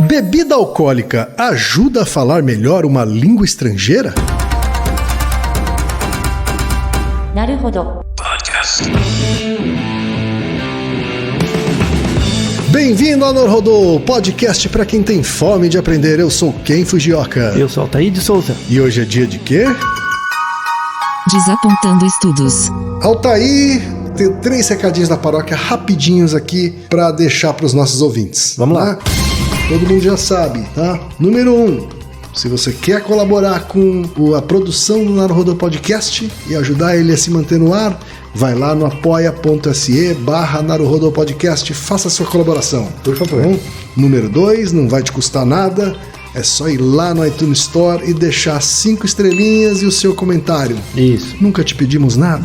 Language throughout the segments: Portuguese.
Bebida alcoólica ajuda a falar melhor uma língua estrangeira? Naruhodo. Bem-vindo ao Naruhodo, podcast para quem tem fome de aprender. Eu sou Ken Fujioka. Eu sou Altair de Souza. E hoje é dia de quê? Desapontando estudos. Altair, tem 3 recadinhos da paróquia rapidinhos aqui para deixar para os nossos ouvintes. Vamos lá. Todo mundo já sabe, tá? Número 1, se você quer colaborar com a produção do Naruhodo Podcast e ajudar ele a se manter no ar, vai lá no apoia.se/Naruhodo Podcast, faça a sua colaboração, por favor. Bom, número 2, não vai te custar nada, é só ir lá no iTunes Store e deixar 5 estrelinhas e o seu comentário. Isso. Nunca te pedimos nada.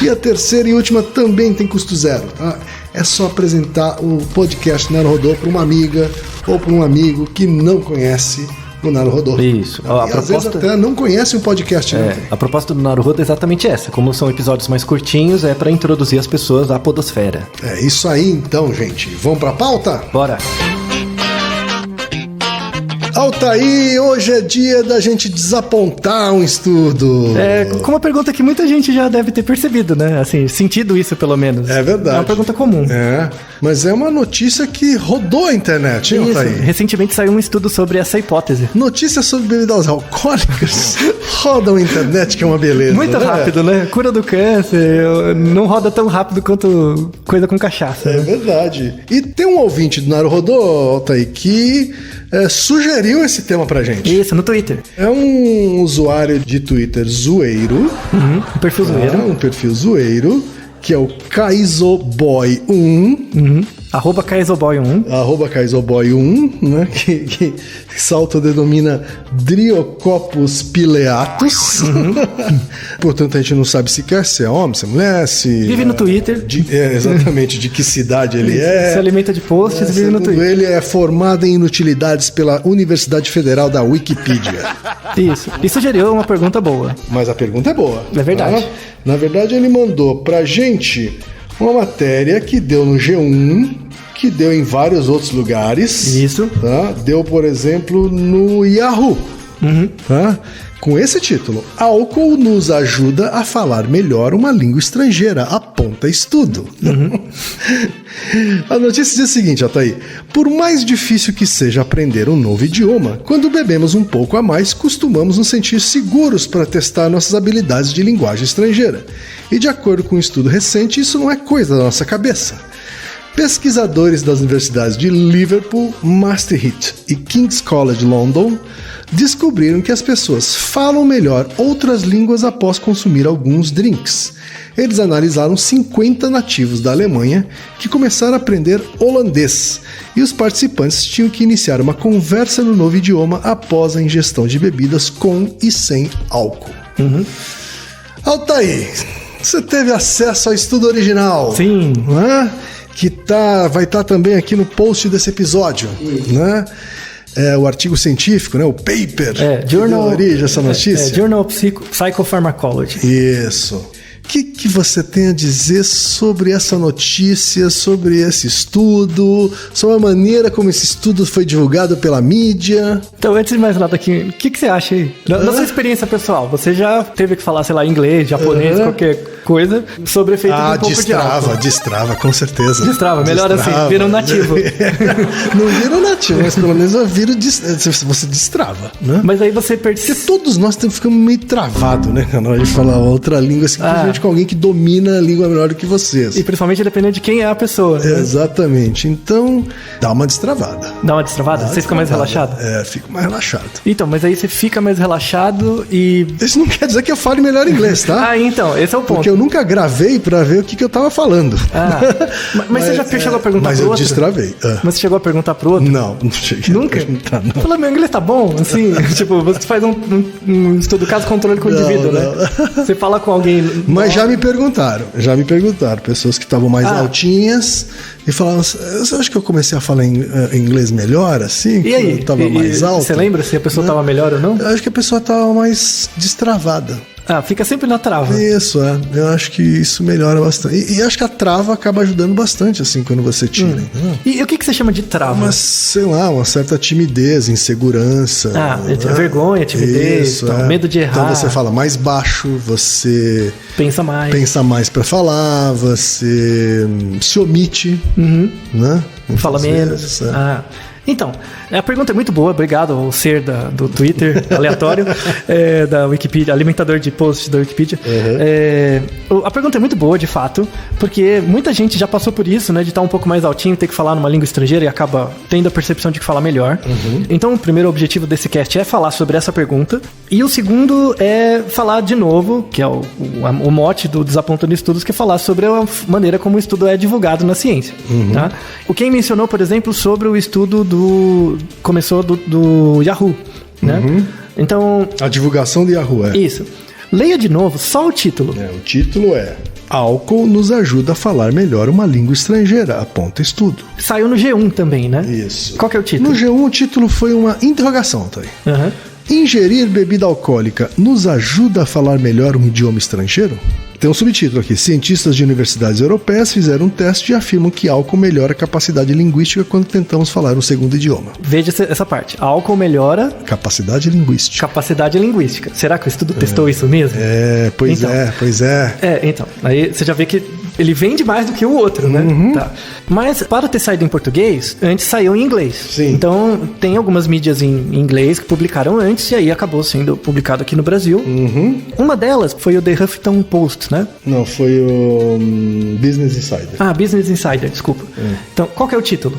E a terceira e última também tem custo zero, tá? É só apresentar o podcast Naruhodo para uma amiga ou para um amigo que não conhece o Naruhodo. Isso. Às vezes até não conhece um podcast. A proposta do Naruhodo é exatamente essa. Como são episódios mais curtinhos, é para introduzir as pessoas à podosfera. É isso aí então, gente. Vamos para a pauta? Bora! Altair, hoje é dia da gente desapontar um estudo. Com uma pergunta que muita gente já deve ter percebido, né? Assim, sentido isso pelo menos. É verdade. É uma pergunta comum. Mas é uma notícia que rodou a internet, hein, Isso. Altair? Recentemente saiu um estudo sobre essa hipótese. Notícias sobre bebidas alcoólicas rodam a internet, que é uma beleza. Muito rápido, né? Cura do câncer, não roda tão rápido quanto coisa com cachaça. É verdade. E tem um ouvinte do Naruhodo, Altair, que sugeriu esse tema pra gente. Isso, no Twitter. É um usuário de Twitter zoeiro. Um perfil zoeiro. Um perfil zoeiro, que é o Kaizoboy1. @Kaizoboy1. @Kaizoboy1, né? Que se autodenomina Driocoppus pileatus. Portanto, a gente não sabe sequer se é homem, se é mulher, se... Vive no Twitter. Exatamente, de que cidade ele é. Se alimenta de posts e vive no Twitter. Ele é formado em inutilidades pela Universidade Federal da Wikipedia. Isso. E sugeriu uma pergunta boa. Mas a pergunta é boa. É verdade. Tá? Na verdade, ele mandou pra gente uma matéria que deu no G1, que deu em vários outros lugares. Isso. Tá? Deu, por exemplo, no Yahoo. Tá? Com esse título: álcool nos ajuda a falar melhor uma língua estrangeira, aponta estudo. A notícia diz o seguinte, Altair: por mais difícil que seja aprender um novo idioma, quando bebemos um pouco a mais, costumamos nos sentir seguros para testar nossas habilidades de linguagem estrangeira. E de acordo com um estudo recente, isso não é coisa da nossa cabeça. Pesquisadores das universidades de Liverpool, Maastricht e King's College London descobriram que as pessoas falam melhor outras línguas após consumir alguns drinks. Eles analisaram 50 nativos da Alemanha que começaram a aprender holandês, e os participantes tinham que iniciar uma conversa no novo idioma após a ingestão de bebidas com e sem álcool. Altair, você teve acesso ao estudo original? Sim. Né? Que vai estar também aqui no post desse episódio, né? O artigo científico, né? O paper que deu origem a essa notícia. Journal of Psychopharmacology. Isso. O que você tem a dizer sobre essa notícia, sobre esse estudo, sobre a maneira como esse estudo foi divulgado pela mídia? Então, antes de mais nada aqui, o que você acha aí? Na sua experiência pessoal, você já teve que falar, sei lá, inglês, japonês, qualquer coisa, sobre efeito de um pouco de álcool? Destrava, com certeza. Destrava, melhor assim, vira um nativo. Não vira um nativo, mas pelo menos você destrava, né? Mas aí você Porque todos nós ficamos meio travados, né? Na hora de falar outra língua, simplesmente com alguém que domina a língua melhor do que vocês. E principalmente dependendo de quem é a pessoa. Né? Exatamente. Então, dá uma destravada. Dá uma destravada? Você fica mais relaxado? Fico mais relaxado. Então, mas aí você fica mais relaxado e... Isso não quer dizer que eu fale melhor inglês, tá? Então, esse é o ponto. Porque eu nunca gravei pra ver o que eu tava falando. Mas você já chegou a perguntar pro outro? Mas eu destravei. Mas você chegou a perguntar pro outro? Não cheguei. Nunca? Não. Fala, meu inglês tá bom? Assim, tipo, você faz um estudo caso controle com o indivíduo, né? Você fala com alguém... Mas já me perguntaram, pessoas que estavam mais altinhas e falavam, você acha que eu comecei a falar inglês melhor, assim? E aí? Eu tava mais alto? Você lembra se a pessoa tava melhor ou não? Eu acho que a pessoa tava mais destravada. Fica sempre na trava. Isso, eu acho que isso melhora bastante. E acho que a trava acaba ajudando bastante, assim, quando você tira. E o que você chama de trava? Mas, sei lá, uma certa timidez, insegurança. Vergonha, timidez, medo de errar. Então você fala mais baixo, você pensa mais pra falar, você se omite, né? Fala menos. Então, a pergunta é muito boa, obrigado ao ser do Twitter aleatório, da Wikipedia, alimentador de posts da Wikipedia. A pergunta é muito boa, de fato, porque muita gente já passou por isso, né, de estar um pouco mais altinho, ter que falar numa língua estrangeira e acaba tendo a percepção de que fala melhor. Então, o primeiro objetivo desse cast é falar sobre essa pergunta, e o segundo é falar de novo, que é o mote do Desapontando Estudos, que é falar sobre a maneira como o estudo é divulgado na ciência. Tá? O Ken mencionou, por exemplo, sobre o estudo começou do Yahoo, né? Então... A divulgação do Yahoo, Isso. Leia de novo só o título. O título é: álcool nos ajuda a falar melhor uma língua estrangeira, aponta estudo. Saiu no G1 também, né? Isso. Qual que é o título? No G1 o título foi uma interrogação, tá aí. Ingerir bebida alcoólica nos ajuda a falar melhor um idioma estrangeiro? Tem um subtítulo aqui: cientistas de universidades europeias fizeram um teste e afirmam que álcool melhora a capacidade linguística quando tentamos falar um segundo idioma. Veja essa parte. Álcool melhora... Capacidade linguística. Será que o estudo testou isso mesmo? Pois é. Então. Aí você já vê que ele vende mais do que o outro, né? Tá. Mas para ter saído em português, antes saiu em inglês. Sim. Então tem algumas mídias em inglês que publicaram antes e aí acabou sendo publicado aqui no Brasil. Uma delas foi o The Huffington Post, né? Não, foi o Business Insider. Business Insider, desculpa. Então, qual que é o título?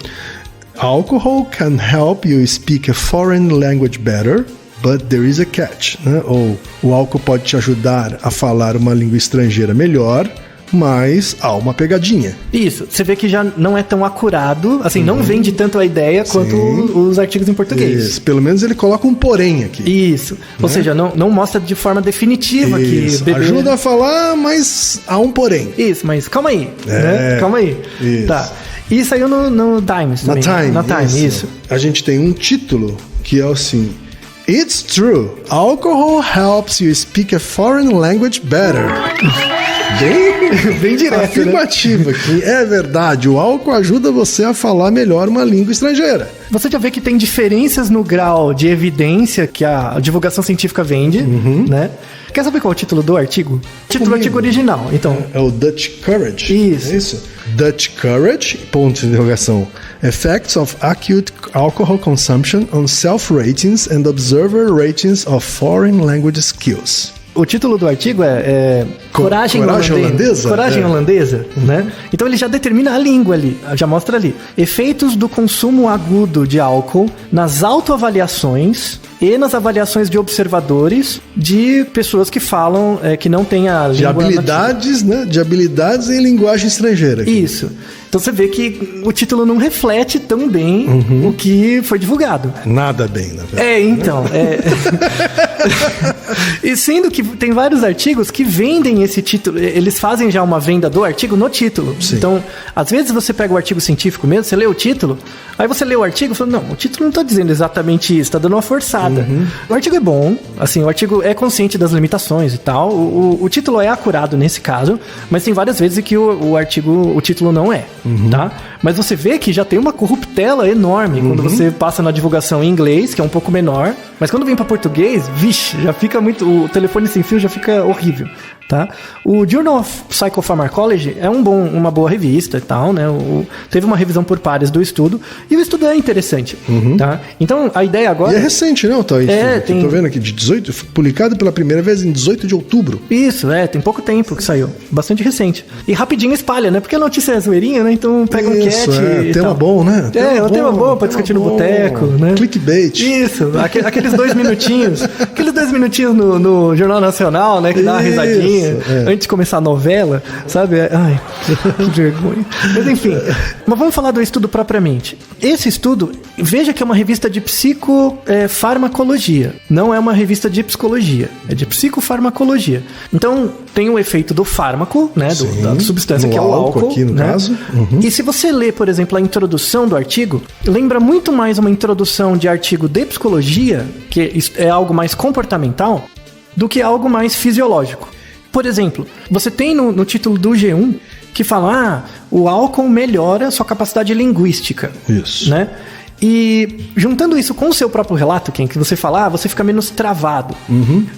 Alcohol can help you speak a foreign language better, but there is a catch. Né? Ou o álcool pode te ajudar a falar uma língua estrangeira melhor, mas há uma pegadinha. Isso, você vê que já não é tão acurado, assim, não vende tanto a ideia quanto os artigos em português. Isso, pelo menos ele coloca um porém aqui. Isso, ou seja, não mostra de forma definitiva que beber... ajuda a falar, mas há um porém. Isso, mas calma aí, né? Calma aí. Isso. Tá. E saiu no Times também. Na Time, isso. A gente tem um título que é assim: It's true, alcohol helps you speak a foreign language better. Bem direto, afirmativo, né? Aqui. É verdade, o álcool ajuda você a falar melhor uma língua estrangeira. Você já vê que tem diferenças no grau de evidência que a divulgação científica vende, né? Quer saber qual é o título do artigo? O título do artigo original, então. É o Dutch Courage. Isso. É isso? Dutch Courage, ponto de interrogação. Effects of acute alcohol consumption on self-ratings and observer ratings of foreign language skills. O título do artigo é Coragem Holandesa? Coragem Holandesa, né? Então ele já determina a língua ali, já mostra ali. Efeitos do consumo agudo de álcool nas autoavaliações e nas avaliações de observadores de pessoas que falam, que não têm a língua de habilidades, nativa. Né? De habilidades em linguagem estrangeira. Aqui. Isso. Então você vê que o título não reflete tão bem o que foi divulgado. Nada bem, na verdade. Então. E sendo que tem vários artigos que vendem esse título, eles fazem já uma venda do artigo no título. Sim. Então, às vezes você pega o artigo científico mesmo, você lê o título, aí você lê o artigo e fala, não, o título não está dizendo exatamente isso, está dando uma forçada. O artigo é bom, assim, o artigo é consciente das limitações e tal, o título é acurado nesse caso, mas tem várias vezes que o título não é, tá? Mas você vê que já tem uma corruptela enorme quando você passa na divulgação em inglês, que é um pouco menor, mas quando vem para português, vixe, já fica muito, o telefone sem fio já fica horrível, tá? O Journal of Psychopharmacology é uma boa revista e tal, né? Teve uma revisão por pares do estudo, e o estudo é interessante, tá? Então, a ideia agora... E é recente, não, Thaís? Tô vendo aqui, publicado pela primeira vez em 18 de outubro. Isso, tem pouco tempo que saiu, bastante recente. E rapidinho espalha, né? Porque a notícia é zoeirinha, né? Então pega um cat e tema tal. Bom, né? Um tema bom pra discutir no boteco, né? Clickbait. Isso, aqueles 2 minutinhos. Aqueles 2 minutinhos no Jornal Nacional, né? Que dá uma risadinha antes de começar a novela, sabe? Ai, que vergonha. Mas enfim, mas vamos falar do estudo propriamente. Esse estudo, veja que é uma revista de psicofarmacologia. Não é uma revista de psicologia, é de psicofarmacologia. Então, tem o efeito do fármaco, né? Da substância, que é o álcool. Aqui no caso. E se você ler, por exemplo, a introdução do artigo, lembra muito mais uma introdução de artigo de psicologia, que é algo mais comportamental, do que algo mais fisiológico. Por exemplo, você tem no título do G1 que fala, o álcool melhora sua capacidade linguística. Isso. Né? E juntando isso com o seu próprio relato, Ken, que você fala, você fica menos travado.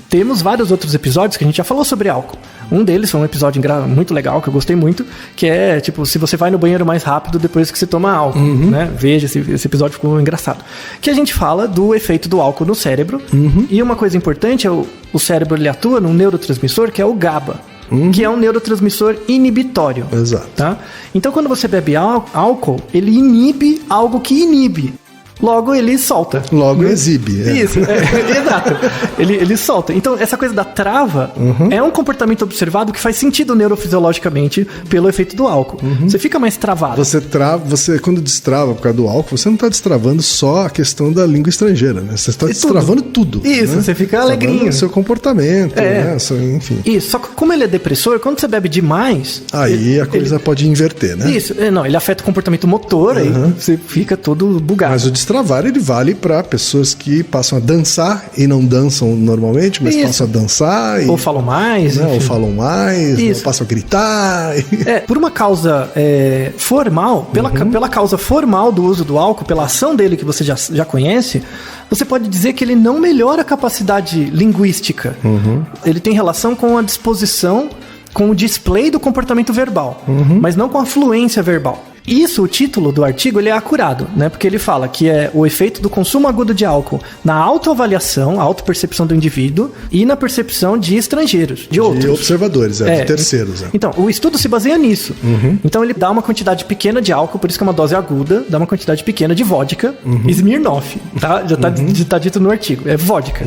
Temos vários outros episódios que a gente já falou sobre álcool. Um deles foi um episódio muito legal, que eu gostei muito, que é, tipo, se você vai no banheiro mais rápido depois que você toma álcool, né? Veja, esse episódio ficou engraçado. Que a gente fala do efeito do álcool no cérebro. E uma coisa importante é o cérebro, ele atua num neurotransmissor que é o GABA. Que é um neurotransmissor inibitório. Exato. Tá? Então, quando você bebe álcool, ele inibe algo que inibe. Logo, ele solta. Logo, exibe. Isso, exato. Ele solta. Então, essa coisa da trava é um comportamento observado que faz sentido neurofisiologicamente pelo efeito do álcool. Você fica mais travado. Você quando destrava por causa do álcool, você não está destravando só a questão da língua estrangeira, né? Você está destravando tudo. Isso, né? Você fica alegrinho. Seu comportamento, né? Enfim. Isso, só que como ele é depressor, quando você bebe demais... Aí a coisa pode inverter, né? Isso, não, ele afeta o comportamento motor, aí você fica todo bugado. Mas o destravar, ele vale para pessoas que passam a dançar e não dançam normalmente, mas passam a dançar. Ou falam mais. Né? Ou falam mais, ou passam a gritar. Por uma causa formal, pela causa formal do uso do álcool, pela ação dele que você já conhece, você pode dizer que ele não melhora a capacidade linguística. Ele tem relação com a disposição, com o display do comportamento verbal, mas não com a fluência verbal. Isso, o título do artigo, ele é acurado, né? Porque ele fala que é o efeito do consumo agudo de álcool na autoavaliação, a autopercepção do indivíduo e na percepção de estrangeiros, de outros. De observadores, de terceiros. Então, o estudo se baseia nisso. Então, ele dá uma quantidade pequena de álcool, por isso que é uma dose aguda, dá uma quantidade pequena de vodka, Smirnoff, tá? Já tá dito no artigo, é vodka.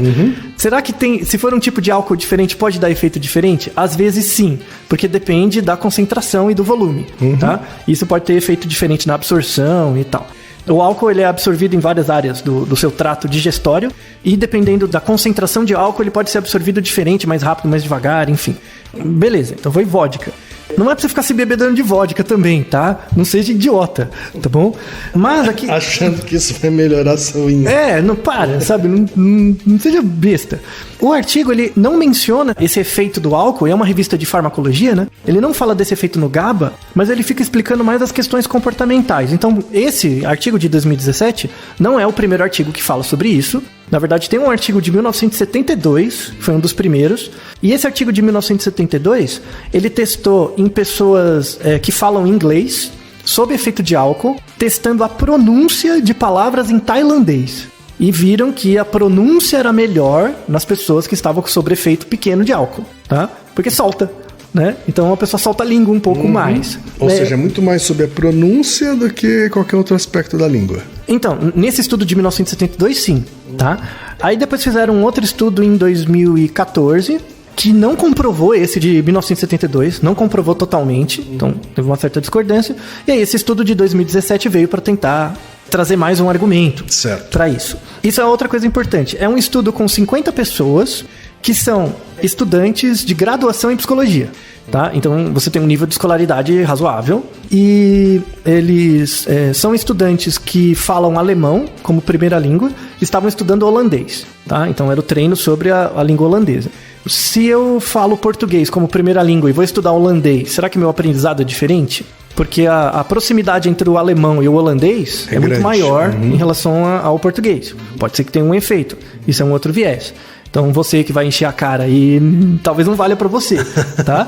Será que se for um tipo de álcool diferente, pode dar efeito diferente? Às vezes sim, porque depende da concentração e do volume, tá? Isso pode ter efeito diferente na absorção e tal. O álcool ele é absorvido em várias áreas do seu trato digestório e dependendo da concentração de álcool ele pode ser absorvido diferente, mais rápido, mais devagar, enfim. Beleza, então foi vodka. Não é pra você ficar se bebedando de vodka também, tá? Não seja idiota, tá bom? Mas aqui... Achando que isso vai melhorar a saúde. Não para, sabe? Não seja besta. O artigo, ele não menciona esse efeito do álcool, é uma revista de farmacologia, né? Ele não fala desse efeito no GABA, mas ele fica explicando mais as questões comportamentais. Então, esse artigo de 2017 não é o primeiro artigo que fala sobre isso. Na verdade, tem um artigo de 1972, foi um dos primeiros, e esse artigo de 1972, ele testou em pessoas que falam inglês, sob efeito de álcool, testando a pronúncia de palavras em tailandês. E viram que a pronúncia era melhor nas pessoas que estavam sob efeito pequeno de álcool, tá? Porque solta, né? Então a pessoa solta a língua um pouco mais. Ou seja, muito mais sobre a pronúncia do que qualquer outro aspecto da língua. Então, nesse estudo de 1972, sim, tá? Aí depois fizeram um outro estudo em 2014, que não comprovou esse de 1972, não comprovou totalmente, então teve uma certa discordância. E aí esse estudo de 2017 veio para tentar trazer mais um argumento para isso. Isso é outra coisa importante. É um estudo com 50 pessoas que são estudantes de graduação em psicologia, tá? Então você tem um nível de escolaridade razoável e eles são estudantes que falam alemão como primeira língua e estavam estudando holandês, tá? Então era o treino sobre a língua holandesa. Se eu falo português como primeira língua e vou estudar holandês, será que meu aprendizado é diferente? Porque a proximidade entre o alemão e o holandês é muito maior em relação ao português. Pode ser que tenha um efeito. Isso é um outro viés. Então você que vai encher a cara e talvez não valha pra você, tá?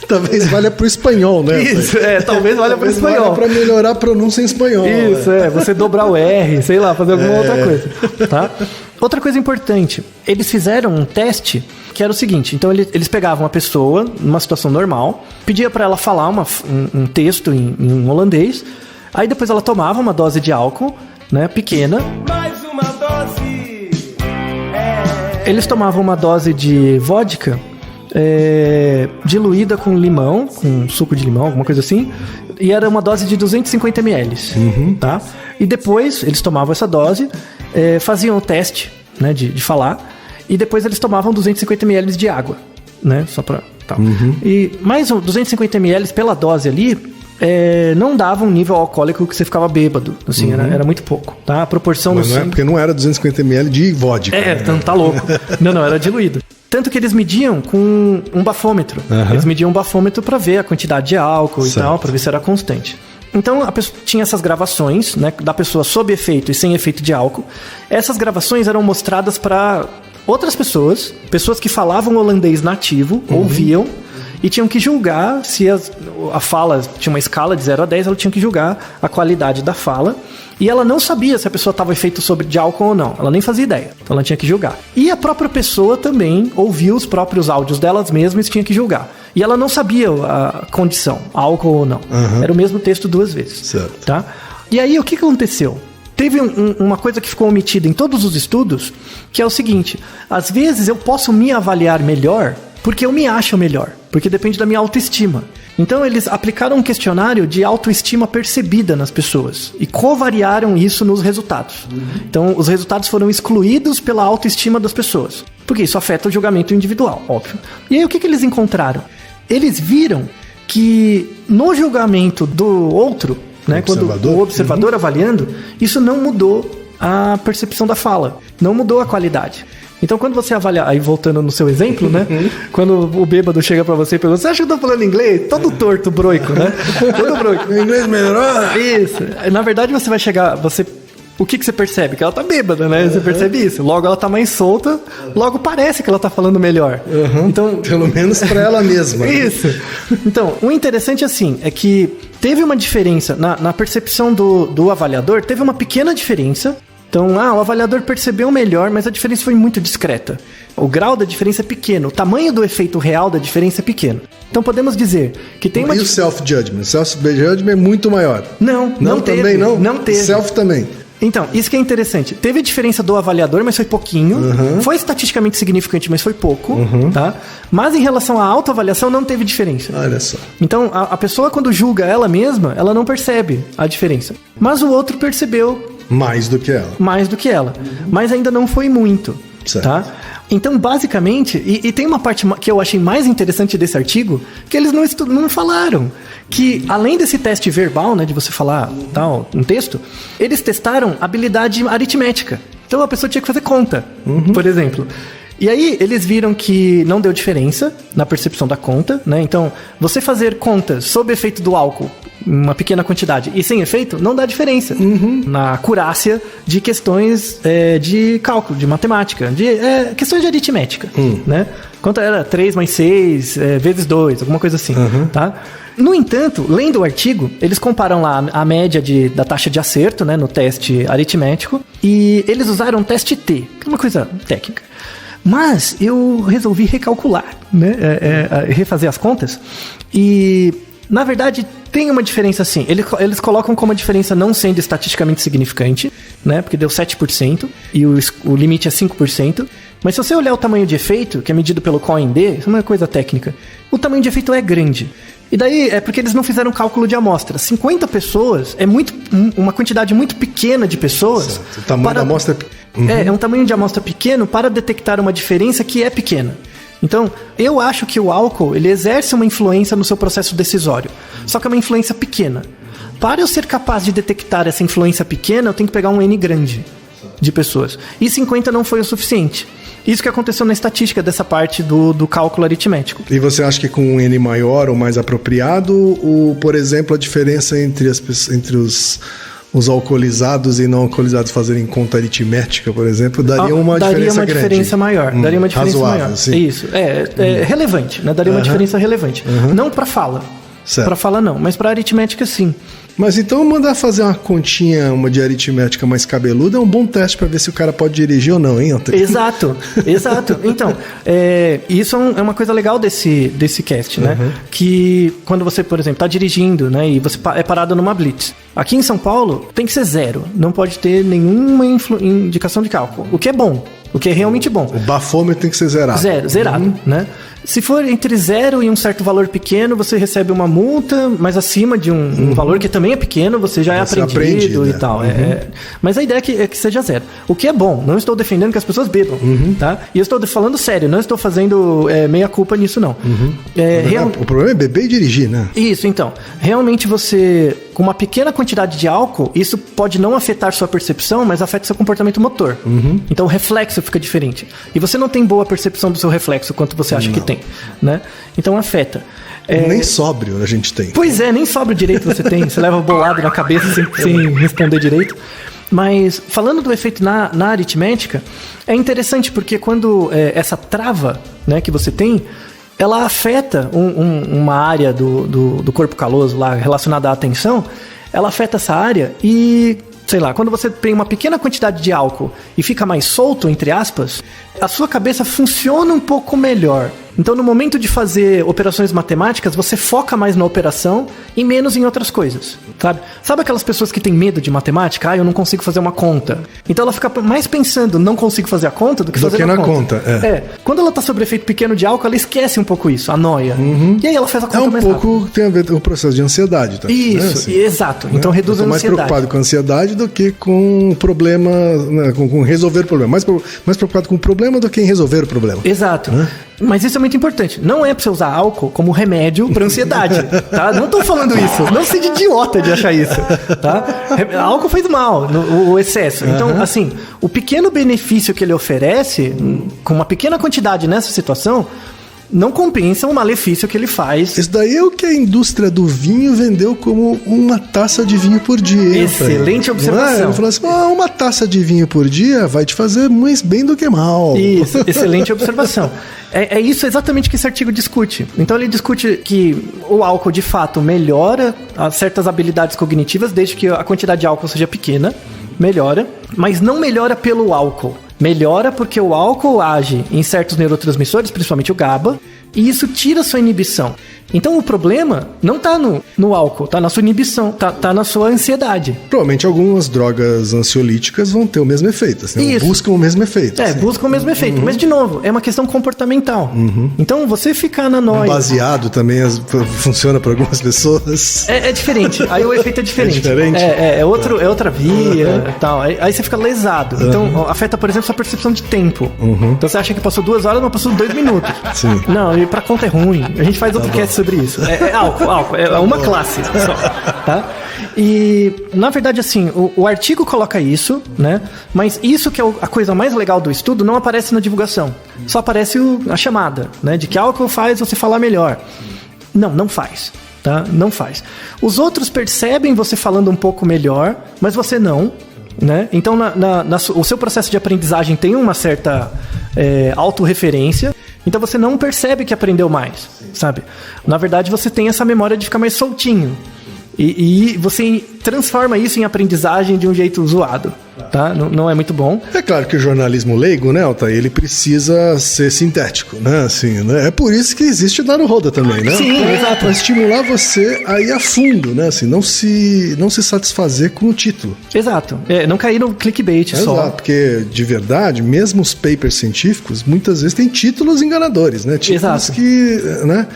Talvez valha pro espanhol, né? Isso, talvez valha pro espanhol. Valha pra melhorar a pronúncia em espanhol. Isso, você dobrar o R, sei lá, fazer alguma outra coisa, tá? Outra coisa importante, eles fizeram um teste que era o seguinte, então eles pegavam uma pessoa numa situação normal, pedia pra ela falar um texto em holandês, aí depois ela tomava uma dose de álcool, né, pequena. Mais uma dose! Eles tomavam uma dose de vodka diluída com limão, com suco de limão, alguma coisa assim, e era uma dose de 250 ml, tá? E depois eles tomavam essa dose, faziam o teste, né, de falar, e depois eles tomavam 250 ml de água, né, só pra tal. E mais 250 ml pela dose ali, não dava um nível alcoólico que você ficava bêbado, assim, era muito pouco, tá? A proporção... Mas não é porque não era 250 ml de vodka. Então tá louco. Não, era diluído. Tanto que eles mediam com um bafômetro. Eles mediam um bafômetro para ver a quantidade de álcool e tal, para ver se era constante. Então, a pessoa tinha essas gravações, né, da pessoa sob efeito e sem efeito de álcool. Essas gravações eram mostradas para outras pessoas que falavam holandês nativo, ouviam, e tinham que julgar se a fala tinha uma escala de 0 a 10, ela tinha que julgar a qualidade da fala. E ela não sabia se a pessoa estava efeito de álcool ou não. Ela nem fazia ideia. Então ela tinha que julgar. E a própria pessoa também ouvia os próprios áudios delas mesmas e tinha que julgar. E ela não sabia a condição, álcool ou não. Era o mesmo texto 2 vezes. Certo. Tá? E aí o que aconteceu? Teve uma coisa que ficou omitida em todos os estudos, que é o seguinte: às vezes eu posso me avaliar melhor porque eu me acho melhor, porque depende da minha autoestima. Então eles aplicaram um questionário de autoestima percebida nas pessoas e covariaram isso nos resultados. Então os resultados foram excluídos pela autoestima das pessoas, porque isso afeta o julgamento individual, óbvio. E aí o que eles encontraram? Eles viram que no julgamento do outro, né, quando o observador avaliando, isso não mudou a percepção da fala, não mudou a qualidade. Então, quando você avalia, aí voltando no seu exemplo, né? Quando o bêbado chega pra você e pergunta: você acha que eu tô falando inglês? Todo torto, broico, né? Todo broico. O inglês melhorou? Isso. Na verdade, você vai chegar... O que você percebe? Que ela tá bêbada, né? Você percebe isso. Logo ela tá mais solta, logo parece que ela tá falando melhor. Então, pelo menos pra ela mesma. Isso. Então, o interessante assim é que teve uma diferença na percepção do avaliador, teve uma pequena diferença. Então, o avaliador percebeu melhor, mas a diferença foi muito discreta. O grau da diferença é pequeno, o tamanho do efeito real da diferença é pequeno. Então, podemos dizer que tem uma... E o self-judgment? O self-judgment é muito maior. Não teve. Também não? Não teve. Self também. Então, isso que é interessante. Teve diferença do avaliador, mas foi pouquinho. Foi estatisticamente significante, mas foi pouco. Tá? Mas em relação à autoavaliação, não teve diferença. Olha só. Então, a pessoa, quando julga ela mesma, ela não percebe a diferença. Mas o outro percebeu... Mais do que ela. Mas ainda não foi muito. Certo. Tá? Então, basicamente... E tem uma parte que eu achei mais interessante desse artigo, que eles não falaram. Que, além desse teste verbal, né, de você falar tal, um texto, eles testaram habilidade aritmética. Então, a pessoa tinha que fazer conta, por exemplo. E aí, eles viram que não deu diferença na percepção da conta, né? Então, você fazer contas sob efeito do álcool, uma pequena quantidade, e sem efeito, não dá diferença na acurácia de questões de cálculo, de matemática, de questões de aritmética, né? Quanto era 3 mais 6 vezes 2, alguma coisa assim, tá? No entanto, lendo o artigo, eles comparam lá a média da taxa de acerto, né, no teste aritmético, e eles usaram o teste T, que é uma coisa técnica. Mas eu resolvi recalcular, né, refazer as contas, e na verdade tem uma diferença assim. Eles colocam como a diferença não sendo estatisticamente significante, né, porque deu 7% e o limite é 5%. Mas se você olhar o tamanho de efeito, que é medido pelo COIND, isso é uma coisa técnica, o tamanho de efeito é grande. E daí é porque eles não fizeram cálculo de amostra. 50 pessoas é uma quantidade muito pequena de pessoas. Certo. O tamanho da amostra é um tamanho de amostra pequeno para detectar uma diferença que é pequena. Então, eu acho que o álcool ele exerce uma influência no seu processo decisório. Só que é uma influência pequena. Para eu ser capaz de detectar essa influência pequena, eu tenho que pegar um N grande de pessoas. E 50 não foi o suficiente. Isso que aconteceu na estatística dessa parte do cálculo aritmético. E você acha que com um N maior ou mais apropriado, por exemplo, a diferença entre os alcoolizados e não alcoolizados fazerem conta aritmética, por exemplo, daria uma diferença grande. Daria uma diferença razoável, maior. Sim. Isso. É relevante, né? Daria uma diferença relevante. Não para fala. Para fala não, mas para aritmética sim. Mas então mandar fazer uma continha, uma de aritmética mais cabeluda é um bom teste para ver se o cara pode dirigir ou não, hein, Antônio? Exato. Então, isso é uma coisa legal desse cast, né? Que quando você, por exemplo, está dirigindo, né, e você é parado numa blitz. Aqui em São Paulo tem que ser 0, não pode ter nenhuma indicação de cálculo, o que é bom. O que é realmente bom. O bafômetro tem que ser zerado. Zerado, né? Se for entre 0 e um certo valor pequeno, você recebe uma multa, mas acima de um valor que também é pequeno, você já é aprendido e tal. Mas a ideia é que seja 0. O que é bom. Não estou defendendo que as pessoas bebam, tá? E eu estou falando sério, não estou fazendo meia culpa nisso, não. O problema é beber e dirigir, né? Isso, então. Realmente você com uma pequena quantidade de álcool, isso pode não afetar sua percepção, mas afeta seu comportamento motor. Então o reflexo fica diferente. E você não tem boa percepção do seu reflexo quanto você acha que tem, né? Então afeta. Nem sóbrio a gente tem. Pois é, nem sóbrio direito você tem. Você leva bolado na cabeça sem responder direito. Mas falando do efeito na aritmética, é interessante porque quando essa trava, né, que você tem, ela afeta uma área do corpo caloso lá relacionada à atenção, ela afeta essa área e, sei lá, quando você tem uma pequena quantidade de álcool e fica mais solto, entre aspas, a sua cabeça funciona um pouco melhor. Então, no momento de fazer operações matemáticas, você foca mais na operação e menos em outras coisas, sabe? Sabe aquelas pessoas que têm medo de matemática? Ah, eu não consigo fazer uma conta. Então, ela fica mais pensando, não consigo fazer a conta do que fazer a conta. Quando ela tá sob efeito pequeno de álcool, ela esquece um pouco isso, a noia. E aí ela faz a conta mais rápido. Um pouco tem a ver com o processo de ansiedade. Tá? Isso, exato. Então, reduz a ansiedade. Eu tô mais preocupado com a ansiedade do que com o problema, né, com resolver o problema. Mais preocupado com o problema do que em resolver o problema. Exato. Mas isso é muito importante. Não é pra você usar álcool como remédio pra ansiedade, tá? Não tô falando isso. Não seja idiota de achar isso, tá? Álcool faz mal, o excesso. Então, assim, o pequeno benefício que ele oferece, com uma pequena quantidade nessa situação, não compensa o malefício que ele faz. Isso daí é o que a indústria do vinho vendeu como uma taça de vinho por dia. Excelente observação. Ele falou assim, uma taça de vinho por dia vai te fazer mais bem do que mal. Isso, excelente observação. É isso exatamente que esse artigo discute. Então ele discute que o álcool de fato melhora certas habilidades cognitivas, desde que a quantidade de álcool seja pequena, melhora, mas não melhora pelo álcool. Melhora porque o álcool age em certos neurotransmissores, principalmente o GABA, e isso tira sua inibição. Então o problema não tá no álcool, tá na sua inibição, tá na sua ansiedade. Provavelmente algumas drogas ansiolíticas vão ter o mesmo efeito, assim, buscam o mesmo efeito. Buscam o mesmo efeito, mas de novo, é uma questão comportamental. Então você ficar na noia... Baseado também funciona para algumas pessoas. É diferente, aí o efeito é diferente. É diferente? É outra via, tal. Aí você fica lesado. Então afeta, por exemplo, sua percepção de tempo. Então você acha que passou 2 horas, mas passou 2 minutos. Sim. Não, e pra conta é ruim. A gente faz outro cast sobre isso. É álcool. É uma classe só, tá? E, na verdade, assim, o artigo coloca isso, né? Mas isso que é a coisa mais legal do estudo não aparece na divulgação. Só aparece a chamada, né? De que álcool faz você falar melhor. Não faz, tá? Não faz. Os outros percebem você falando um pouco melhor, mas você não, né? Então, o seu processo de aprendizagem tem uma certa autorreferência. Então você não percebe que aprendeu mais, sabe? Na verdade, você tem essa memória de ficar mais soltinho. E você transforma isso em aprendizagem de um jeito zoado, tá? Não é muito bom. É claro que o jornalismo leigo, né, Altair, ele precisa ser sintético, né? Assim, né? É por isso que existe o Naruhodo também, né? Sim, exato. Para estimular você a ir a fundo, né? Assim, não se satisfazer com o título. Exato. Não cair no clickbait só. Exato, porque de verdade, mesmo os papers científicos, muitas vezes têm títulos enganadores, né? Títulos que, né,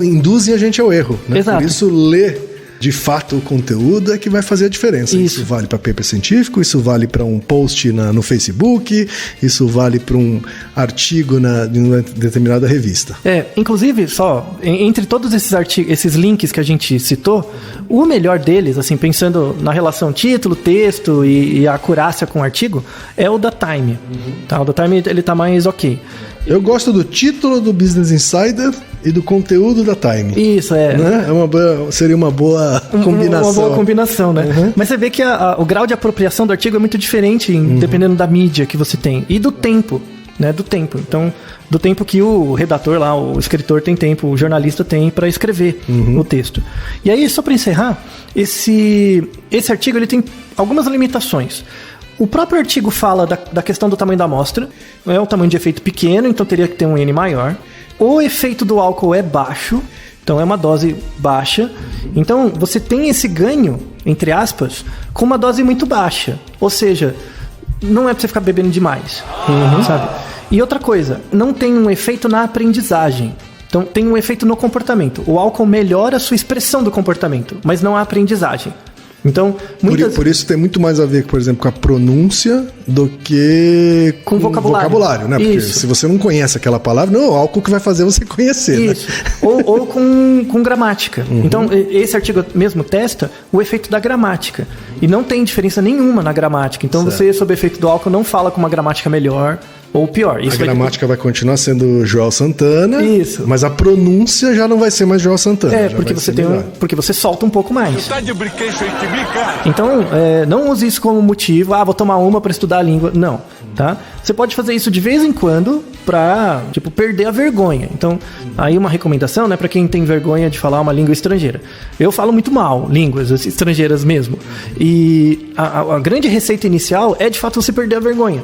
induzem a gente ao erro, né? Exato. Por isso, ler de fato o conteúdo é que vai fazer a diferença. Isso vale para paper científico, isso vale para um post no Facebook, isso vale para um artigo em uma determinada revista. Inclusive, só, entre todos esses artigos, esses links que a gente citou, o melhor deles, assim, pensando na relação título, texto e a acurácia com o artigo, é o da Time. Tá? O da Time, ele tá mais ok. Eu gosto do título do Business Insider e do conteúdo da Time. Isso, né? Seria uma boa combinação. Uma boa combinação, né? Mas você vê que o grau de apropriação do artigo é muito diferente, dependendo da mídia que você tem. E do tempo, né? Do tempo. Então, do tempo que o redator lá, o escritor tem tempo, o jornalista tem para escrever o texto. E aí, só para encerrar, esse artigo ele tem algumas limitações. O próprio artigo fala da questão do tamanho da amostra. É um tamanho de efeito pequeno, então teria que ter um N maior. O efeito do álcool é baixo, então é uma dose baixa. Então você tem esse ganho, entre aspas, com uma dose muito baixa. Ou seja, não é pra você ficar bebendo demais, sabe? E outra coisa, não tem um efeito na aprendizagem. Então tem um efeito no comportamento. O álcool melhora a sua expressão do comportamento, mas não a aprendizagem. Então, por isso tem muito mais a ver, por exemplo, com a pronúncia do que com o vocabulário, né? Porque se você não conhece aquela palavra, não é o álcool que vai fazer você conhecer, isso. Né? Ou com gramática. Então, esse artigo mesmo testa o efeito da gramática. E não tem diferença nenhuma na gramática. Então, você, sob o efeito do álcool, não fala com uma gramática melhor ou pior. Isso a gramática vai continuar sendo Joel Santana, isso. Mas a pronúncia já não vai ser mais Joel Santana. Porque você solta um pouco mais. Então, não use isso como motivo, vou tomar uma para estudar a língua. Não, tá? Você pode fazer isso de vez em quando para, perder a vergonha. Então, aí uma recomendação, né, para quem tem vergonha de falar uma língua estrangeira. Eu falo muito mal línguas estrangeiras mesmo. E a grande receita inicial é, de fato, você perder a vergonha.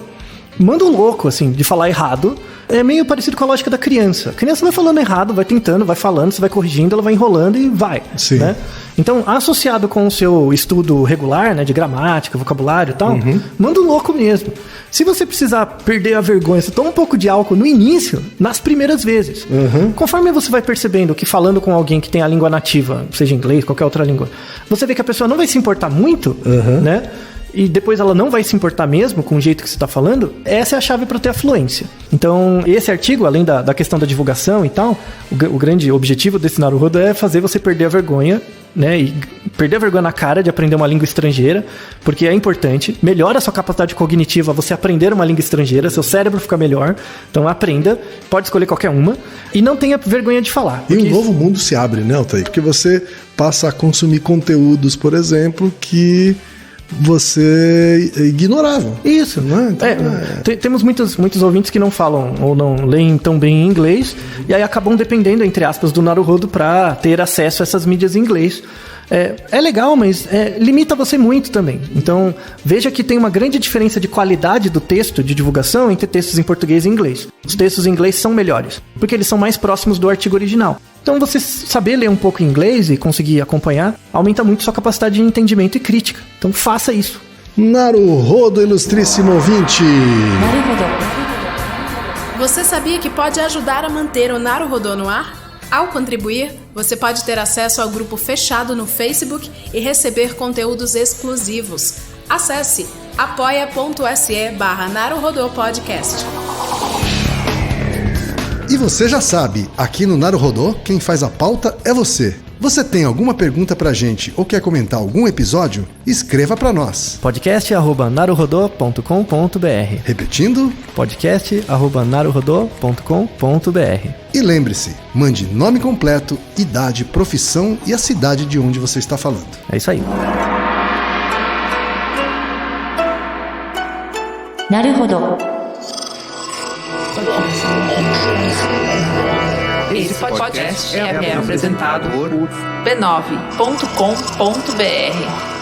Manda um louco, assim, de falar errado. É meio parecido com a lógica da criança. A criança vai falando errado, vai tentando, vai falando, você vai corrigindo, ela vai enrolando e vai. Sim. Né? Então, associado com o seu estudo regular, né, de gramática, vocabulário e tal, manda um louco mesmo. Se você precisar perder a vergonha, você toma um pouco de álcool no início, nas primeiras vezes. Conforme você vai percebendo que falando com alguém que tem a língua nativa, seja inglês, qualquer outra língua, você vê que a pessoa não vai se importar muito, né? E depois ela não vai se importar mesmo com o jeito que você está falando, essa é a chave para ter a fluência. Então, esse artigo, além da questão da divulgação e tal, o grande objetivo desse Naruhodo é fazer você perder a vergonha, né? E perder a vergonha na cara de aprender uma língua estrangeira, porque é importante, melhora a sua capacidade cognitiva você aprender uma língua estrangeira, seu cérebro fica melhor, então aprenda, pode escolher qualquer uma, e não tenha vergonha de falar. E um novo mundo se abre, né, Altair? Porque você passa a consumir conteúdos, por exemplo, que você ignorava. Isso, né? Então, temos muitos ouvintes que não falam ou não leem tão bem inglês e aí acabam dependendo, entre aspas, do Naruhodo para ter acesso a essas mídias em inglês. É legal, mas limita você muito também. Então, veja que tem uma grande diferença de qualidade do texto de divulgação entre textos em português e inglês. Os textos em inglês são melhores, porque eles são mais próximos do artigo original. Então, você saber ler um pouco em inglês e conseguir acompanhar, aumenta muito sua capacidade de entendimento e crítica. Então, faça isso. Naruhodo, ilustríssimo ouvinte. Naruhodo. Você sabia que pode ajudar a manter o Naruhodo no ar? Ao contribuir, você pode ter acesso ao grupo fechado no Facebook e receber conteúdos exclusivos. Acesse apoia.se/NaruhodoPodcast. E você já sabe, aqui no Naruhodo, quem faz a pauta é você. Você tem alguma pergunta pra gente ou quer comentar algum episódio? Escreva pra nós. podcast@naruhodo.com.br. Repetindo? podcast@naruhodo.com.br. E lembre-se, mande nome completo, idade, profissão e a cidade de onde você está falando. É isso aí. Naruhodo. Esse podcast é apresentado por b9.com.br.